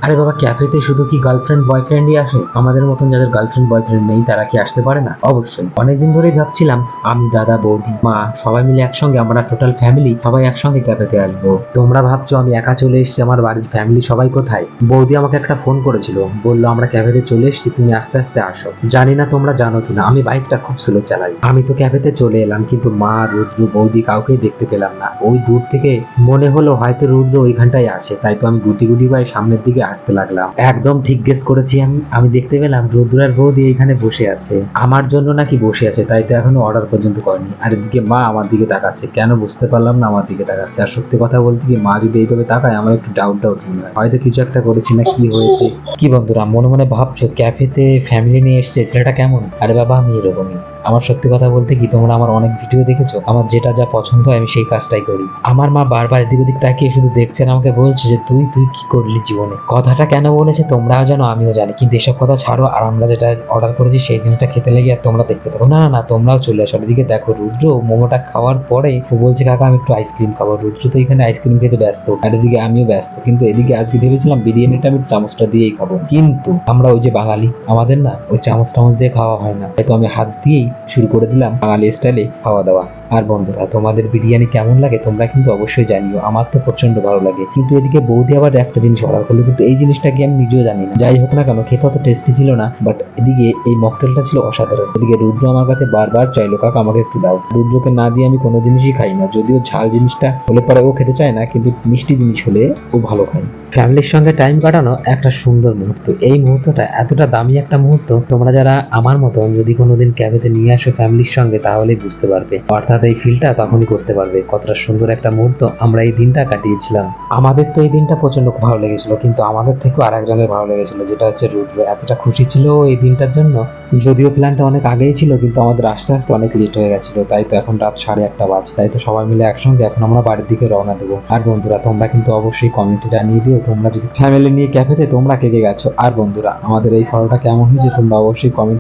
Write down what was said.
আরে বাবা, ক্যাফেতে শুধু কি গার্লফ্রেন্ড বয়ফ্রেন্ডই আসে? আমাদের মতন যাদের গার্লফ্রেন্ড বয়ফ্রেন্ড নেই তারা কি আসতে পারে না? অবশ্যই। অনেকদিন ধরেই ভাবছিলাম আমি, দাদা, বৌদি, মা সবাই মিলে একসঙ্গে, আমরা টোটাল ফ্যামিলি সবাই একসঙ্গে ক্যাফেতে আসবো। তোমরা ভাবছো আমি একা চলে এসেছি, আমার বাড়ির ফ্যামিলি সবাই কোথায়? বৌদি আমাকে একটা ফোন করেছিল, বললো আমরা ক্যাফেতে চলে এসেছি, তুমি আস্তে আস্তে আসো। জানি না তোমরা জানো কিনা, আমি বাইকটা খুব স্লো চালাই। আমি তো ক্যাফেতে চলে এলাম, কিন্তু মা, রুদ্র, বৌদি কাউকেই দেখতে পেলাম না। ওই দূর থেকে মনে হলো হয়তো রুদ্র ওইখানটায় আছে, তাই তো আমি গুটি গুটি পায়ে সামনের দিকে হাঁটতে লাগলাম। একদম ঠিক গেস করেছি আমি। আমি দেখতে পেলাম রুদ্র আর বৌদি এইখানে বসে আছে, আমার জন্য নাকি বসে আছে, তাই তো এখনো অর্ডার পর্যন্ত করেনি। আর এদিকে মা আমার দিকে তাকাচ্ছে, কেন বুঝতে পারলাম না আমার দিকে তাকাচ্ছে। আর সত্যি কথা বলতে কি, মা যদি এইভাবে তাকায় আমার একটু ডাউট মনে হয়, হয়তো কিছু একটা করেছি না, কি হয়েছে। কি বন্ধুরা মনে মনে ভাবছো ক্যাফেতে ফ্যামিলি নিয়ে এসছে, ছেলেটা কেমন? আরে বাবা, আমি এরকমই। আমার সত্যি কথা বলতে কি, তোমরা আমার অনেক ভিডিও দেখেছো, আমার যেটা যা পছন্দ হয় আমি সেই কাজটাই করি। আমার মা বারবার এদিক ওদিক তাকিয়ে শুধু দেখছেন, আমাকে বলছে যে তুই তুই কি করলি জীবনে। কথাটা কেন বলেছে তোমরাও জানো, আমিও জানি, কিন্তু এসব কথা ছাড়ো। আর আমরা যেটা অর্ডার করেছি সেই জিনিসটা খেতে লেগে আর তোমরা দেখতে থাকো। না না না, তোমরাও চলে আসো। এদিকে দেখো রুদ্র মোমোটা খাওয়ার পরে ও বলছে কাকা আমি একটু আইসক্রিম খাবো। রুদ্র তো এখানে আইসক্রিম খেতে ব্যস্ত, আর এদিকে আমিও ব্যস্ত। কিন্তু এদিকে আজকে ভেবেছিলাম বিরিয়ানিটা আমি চামচটা দিয়েই খাবো, কিন্তু আমরা ওই যে বাঙালি, আমাদের না ওই চামচ টামচ দিয়ে খাওয়া হয় না, তাই তো আমি হাত দিয়েই শুরু করে দিলাম বাঙালি স্টাইলে খাওয়া দাওয়া। আর বন্ধুরা তোমাদের বিরিয়ানি কেমন লাগে তোমরা কিন্তু অবশ্যই জানিও, আমার তো প্রচন্ড ভালো লাগে। কিন্তু এদিকে বৌদি আবার একটা জিনিস অর্ডার করলো, কিন্তু এই জিনিসটা কি আমি নিজেও জানি না। যাই হোক না কেন, খেতে অত টেস্টি ছিল না, বাট এদিকে এই মকটেলটা ছিল অসাধারণ। এদিকে রুদ্র আমার কাছে বারবার চাইলো কাকা আমাকে একটু দাও। রুদ্রকে না দিয়ে আমি কোনো জিনিসই খাই না, যদিও ঝাল জিনিসটা হলে পরে ও খেতে চায় না, কিন্তু মিষ্টি জিনিস হলে ও ভালো খায়। ফ্যামিলির সঙ্গে টাইম কাটানো একটা সুন্দর মুহূর্ত। এই মুহূর্তটা এতটা দামি একটা মুহূর্ত, তোমরা যারা আমার মতন যদি কোনোদিন ক্যাফেতে নিয়ে আসো ফ্যামিলির সঙ্গে, তাহলেই বুঝতে পারবে, অর্থাৎ এই ফিলটা তখনই করতে পারবে কতটা সুন্দর একটা মুহূর্ত আমরা এই দিনটা কাটিয়েছিলাম। আমাদের তো এই দিনটা প্রচন্ড ভালো লেগেছিল, কিন্তু আমাদের থেকেও আর একজনের ভালো লেগেছিল, যেটা হচ্ছে রুদ্র। এতটা খুশি ছিল এই দিনটার জন্য, যদিও প্ল্যানটা অনেক আগেই ছিল, কিন্তু আমাদের আস্তে আস্তে অনেক লেট হয়ে গেছিল। তাই তো এখন রাত 1:30 বাজে, তাই তো সবাই মিলে একসঙ্গে এখন আমরা বাড়ির দিকে রওনা দেবো। আর বন্ধুরা তোমরা কিন্তু অবশ্যই কমেন্টে জানিয়ে দিও তোমরা যদি ফ্যামিলি নিয়ে ক্যাফেতে তোমরা কে কে গেছো। আর বন্ধুরা আমাদের এই ফটোটা কেমন হয়েছে তোমরা অবশ্যই কমেন্ট